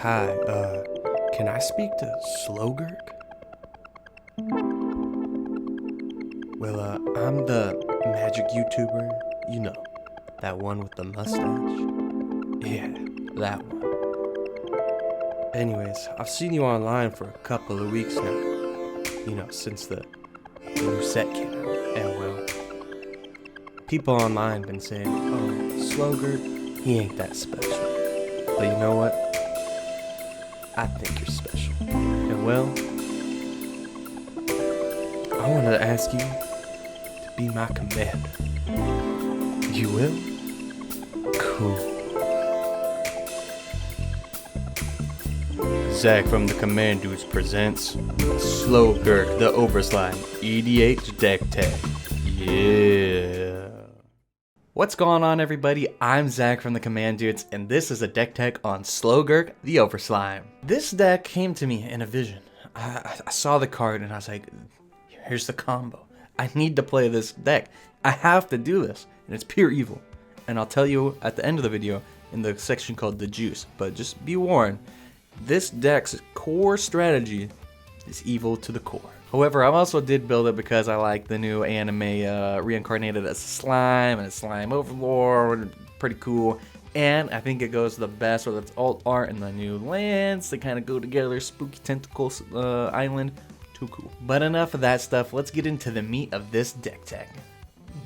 Hi, can I speak to Slogurk? Well, I'm the magic YouTuber, you know, that one with the mustache. Yeah, that one. Anyways, I've seen you online for a couple of weeks now, since the new set came out. And well, people online been saying, oh, Slogurk, he ain't that special. But you know what? I think you're special. And well, I wanted to ask you to be my commander. You will? Cool. Zach from the Command Dudes presents Slogurk the Overslime EDH deck tag. Yeah. What's going on, everybody? I'm Zach from the Command Dudes, and this is a deck tech on Slogurk the Overslime. This deck came to me in a vision. I saw the card and I was like, here's the combo. I need to play this deck. I have to do this, and it's pure evil. And I'll tell you at the end of the video in the section called the juice, but just be warned, this deck's core strategy is evil to the core. However, I also did build it because I like the new anime reincarnated as slime and a slime overlord, pretty cool. And I think it goes the best with its alt art and the new lands. They kind of go together, spooky tentacles island, too cool. But enough of that stuff, let's get into the meat of this deck tech.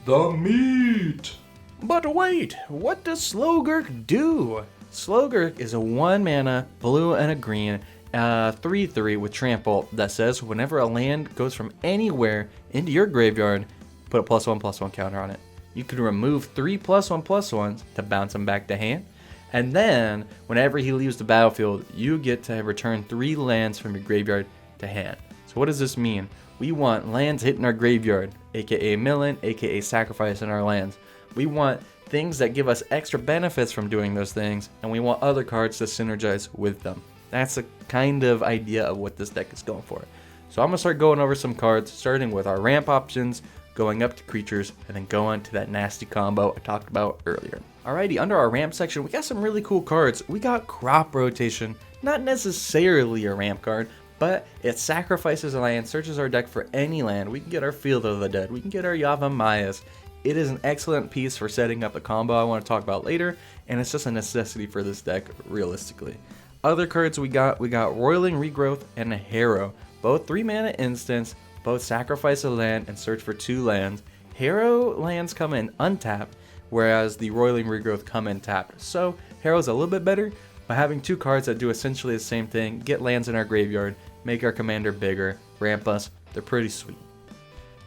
The meat! But wait, what does Slogurk do? Slogurk is a 1-mana, blue and a green, 3/3 with trample that says whenever a land goes from anywhere into your graveyard, put a +1/+1 counter on it. You can remove 3 +1/+1s to bounce him back to hand, and then whenever he leaves the battlefield, you get to return 3 lands from your graveyard to hand. So what does this mean? We want lands hitting our graveyard, aka milling, aka sacrificing our lands. We want things that give us extra benefits from doing those things, and we want other cards to synergize with them. That's a kind of idea of what this deck is going for. So I'm going to start going over some cards, starting with our ramp options, going up to creatures, and then going to that nasty combo I talked about earlier. Alrighty, under our ramp section, we got some really cool cards. We got Crop Rotation, not necessarily a ramp card, but it sacrifices a land, searches our deck for any land. We can get our Field of the Dead, we can get our Yavimaya. It is an excellent piece for setting up a combo I want to talk about later, and it's just a necessity for this deck, realistically. Other cards we got Roiling Regrowth and a Harrow. Both 3-mana instants, both sacrifice a land and search for 2 lands. Harrow lands come in untapped, whereas the Roiling Regrowth come in tapped. So Harrow's a little bit better, but having 2 cards that do essentially the same thing, get lands in our graveyard, make our commander bigger, ramp us, they're pretty sweet.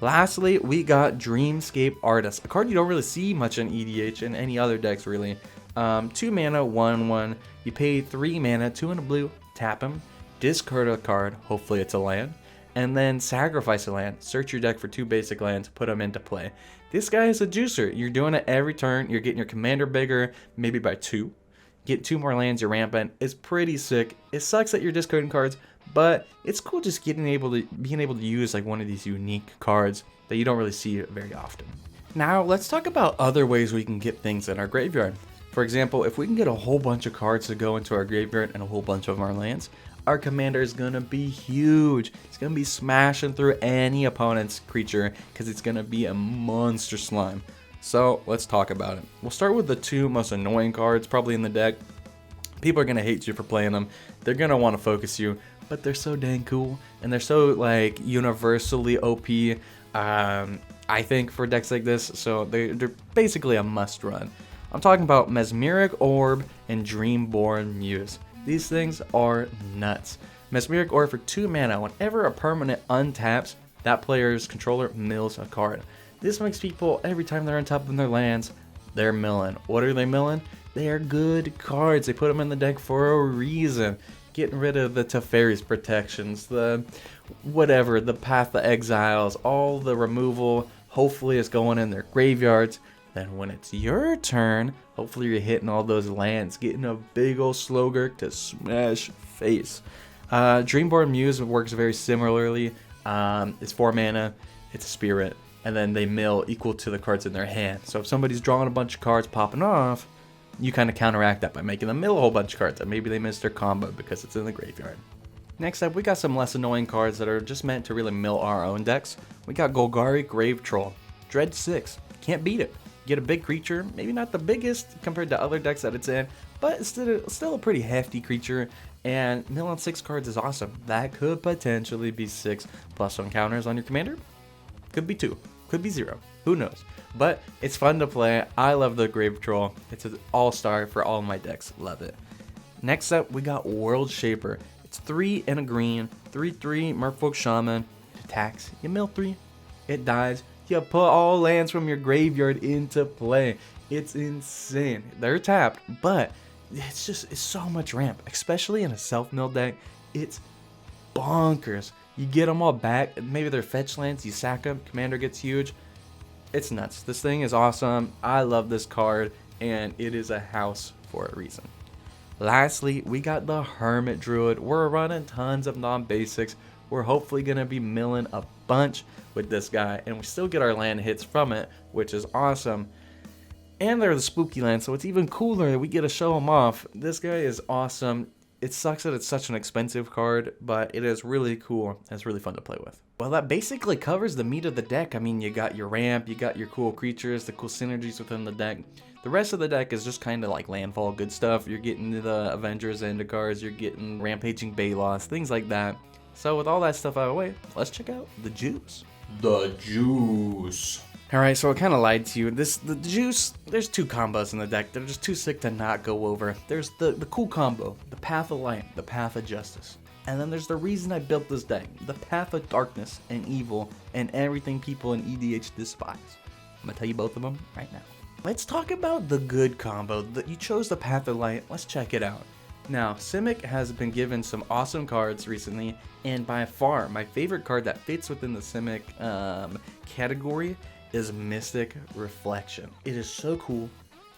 Lastly, we got Dreamscape Artist, a card you don't really see much in EDH and any other decks really. 2 mana, 1/1. You pay 3 mana, 2 and a blue, tap him, discard a card, hopefully it's a land, and then sacrifice a land. Search your deck for 2 basic lands, put them into play. This guy is a juicer. You're doing it every turn. You're getting your commander bigger, maybe by 2. Get 2 more lands, you're rampant. It's pretty sick. It sucks that you're discarding cards, but it's cool just being able to use like one of these unique cards that you don't really see very often. Now let's talk about other ways we can get things in our graveyard. For example, if we can get a whole bunch of cards to go into our graveyard and a whole bunch of our lands, our commander is gonna be huge. It's gonna be smashing through any opponent's creature because it's gonna be a monster slime. So let's talk about it. We'll start with the 2 most annoying cards probably in the deck. People are gonna hate you for playing them. They're gonna want to focus you, but they're so dang cool and they're so like universally OP. I think for decks like this, so they're basically a must run. I'm talking about Mesmeric Orb and Dreamborn Muse. These things are nuts. Mesmeric Orb for 2 mana. Whenever a permanent untaps, that player's controller mills a card. This makes people, every time they're on top of their lands, they're milling. What are they milling? They are good cards. They put them in the deck for a reason. Getting rid of the Teferi's protections, the whatever, the Path of Exiles, all the removal, hopefully it's going in their graveyards. Then when it's your turn, hopefully you're hitting all those lands, getting a big old Slogurk to smash face. Dreamborn Muse works very similarly. It's 4 mana, it's a spirit, and then they mill equal to the cards in their hand. So if somebody's drawing a bunch of cards popping off, you kind of counteract that by making them mill a whole bunch of cards, and maybe they missed their combo because it's in the graveyard. Next up, we got some less annoying cards that are just meant to really mill our own decks. We got Golgari Grave Troll, Dread 6, can't beat it. Get a big creature, maybe not the biggest compared to other decks that it's in, but it's still a pretty hefty creature, and milling 6 cards is awesome. That could potentially be 6+1 counters on your commander. Could be 2, could be 0, who knows. But it's fun to play. I love the Grave Troll. It's an all-star for all of my decks, love it. Next up, we got World Shaper. It's 3 and a green, 3/3 Merfolk Shaman. It attacks, you mill 3, it dies, you put all lands from your graveyard into play. It's insane. They're tapped, but it's so much ramp, especially in a self-mill deck. It's bonkers. You get them all back, maybe they're fetch lands, you sack them, commander gets huge. It's nuts. This thing is awesome. I love this card, and it is a house for a reason. Lastly, we got the Hermit Druid. We're running tons of non-basics. We're hopefully going to be milling a bunch with this guy, and we still get our land hits from it, which is awesome. And they're the spooky lands, so it's even cooler that we get to show them off. This guy is awesome. It sucks that it's such an expensive card, but it is really cool, and it's really fun to play with. Well, that basically covers the meat of the deck. I mean, you got your ramp, you got your cool creatures, the cool synergies within the deck. The rest of the deck is just kind of like landfall good stuff. You're getting the Avengers Zendikars, you're getting Rampaging Balos, things like that. So with all that stuff out of the way, let's check out the juice. The juice. Alright, so I kind of lied to you. The juice, there's 2 combos in the deck. They're just too sick to not go over. There's the cool combo, the Path of Light, the Path of Justice. And then there's the reason I built this deck, the Path of Darkness and Evil and everything people in EDH despise. I'm going to tell you both of them right now. Let's talk about the good combo. You chose the Path of Light. Let's check it out. Now, Simic has been given some awesome cards recently, and by far my favorite card that fits within the Simic category is Mystic Reflection. It is so cool.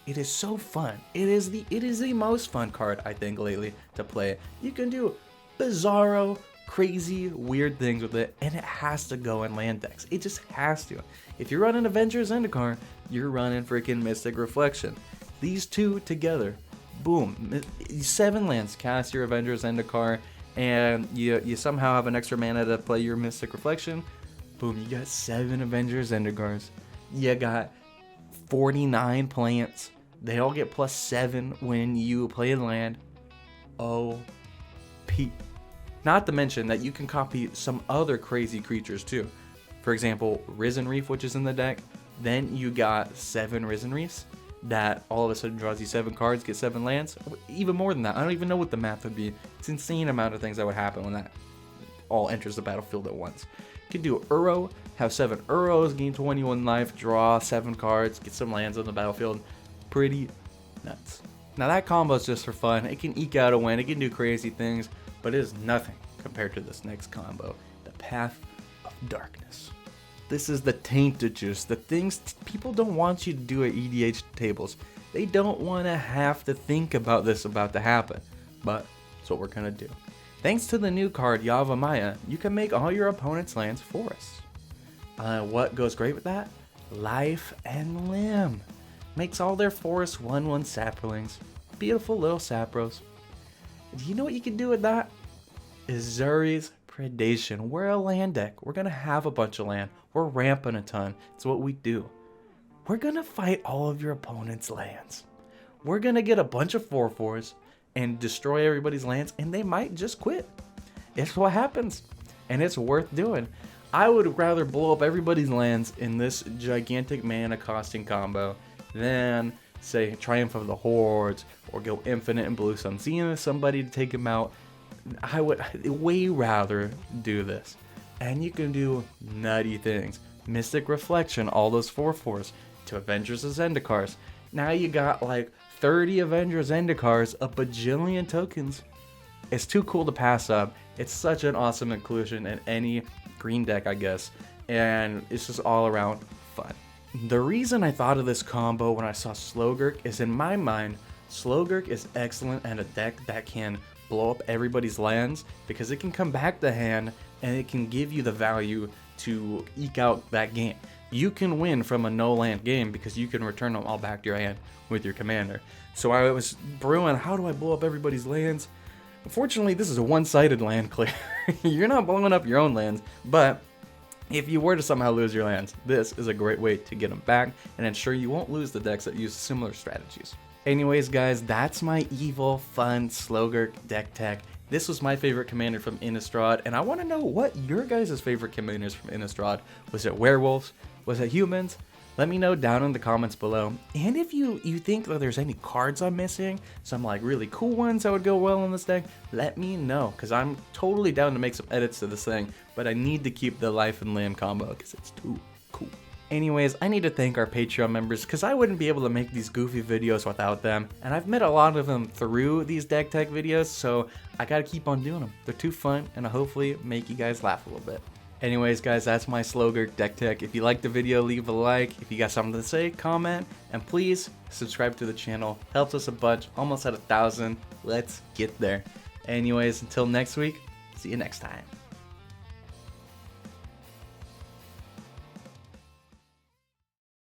It is so fun. It is the most fun card I think lately to play. You can do bizarro, crazy, weird things with it, and it has to go in land decks. It just has to. If you're running Avengers Zendikar, you're running freaking Mystic Reflection. These two together, boom, 7 lands, cast your Avengers Zendikar, and you somehow have an extra mana to play your Mystic Reflection. Boom, you got 7 Avengers Zendikars. You got 49 plants. They all get +7 when you play a land. OP. Not to mention that you can copy some other crazy creatures too. For example, Risen Reef, which is in the deck. Then you got 7 Risen Reefs that all of a sudden draws you 7 cards, get 7 lands. Even more than that. I don't even know what the math would be. It's an insane amount of things that would happen when that all enters the battlefield at once. You can do Uro, have 7 Uros, gain 21 life, draw 7 cards, get some lands on the battlefield. Pretty nuts. Now that combo is just for fun. It can eke out a win, it can do crazy things, but it is nothing compared to this next combo, the Path of Darkness. This is the tainted juice, the things people don't want you to do at EDH tables. They don't want to have to think about this about to happen, but that's what we're going to do. Thanks to the new card, Yavimaya, you can make all your opponent's lands forests. What goes great with that? Life and Limb. Makes all their forests 1/1 saplings. Beautiful little sapros. Do you know what you can do with that? Zuri's Predation. We're a land deck. We're going to have a bunch of land. We're ramping a ton. It's what we do. We're going to fight all of your opponent's lands. We're going to get a bunch of 4/4s and destroy everybody's lands, and they might just quit. It's what happens, and it's worth doing. I would rather blow up everybody's lands in this gigantic mana costing combo than, say, Triumph of the Hordes or go Infinite and Blue Sun. Seeing somebody to take him out, I would way rather do this. And you can do nutty things. Mystic Reflection, all those 4/4s to Avengers of Zendikars. Now you got like 30 Avengers Zendikars, a bajillion tokens. It's too cool to pass up. It's such an awesome inclusion in any green deck, I guess. And it's just all around fun. The reason I thought of this combo when I saw Slogurk is, in my mind, Slogurk is excellent at a deck that can blow up everybody's lands because it can come back to hand and it can give you the value to eke out that game. you can win from a no land game because you can return them all back to your hand with your commander. So I was brewing, how do I blow up everybody's lands? Unfortunately, this is a one-sided land clear. You're not blowing up your own lands, but if you were to somehow lose your lands, this is a great way to get them back and ensure you won't lose the decks that use similar strategies. Anyways, guys, that's my evil, fun Slogurk deck tech. This was my favorite commander from Innistrad, and I want to know what your guys' favorite commanders from Innistrad. Was it werewolves? Was it humans? Let me know down in the comments below. And if you think that there's any cards I'm missing, some like really cool ones that would go well in this deck, let me know, because I'm totally down to make some edits to this thing, but I need to keep the life and land combo because it's too cool. Anyways, I need to thank our Patreon members because I wouldn't be able to make these goofy videos without them, and I've met a lot of them through these deck tech videos, so I gotta keep on doing them. They're too fun, and I hopefully make you guys laugh a little bit. Anyways, guys, that's my Slogurk deck tech. If you liked the video, leave a like. If you got something to say, comment, and please subscribe to the channel. Helps us a bunch. Almost at 1,000. Let's get there. Anyways, until next week, see you next time.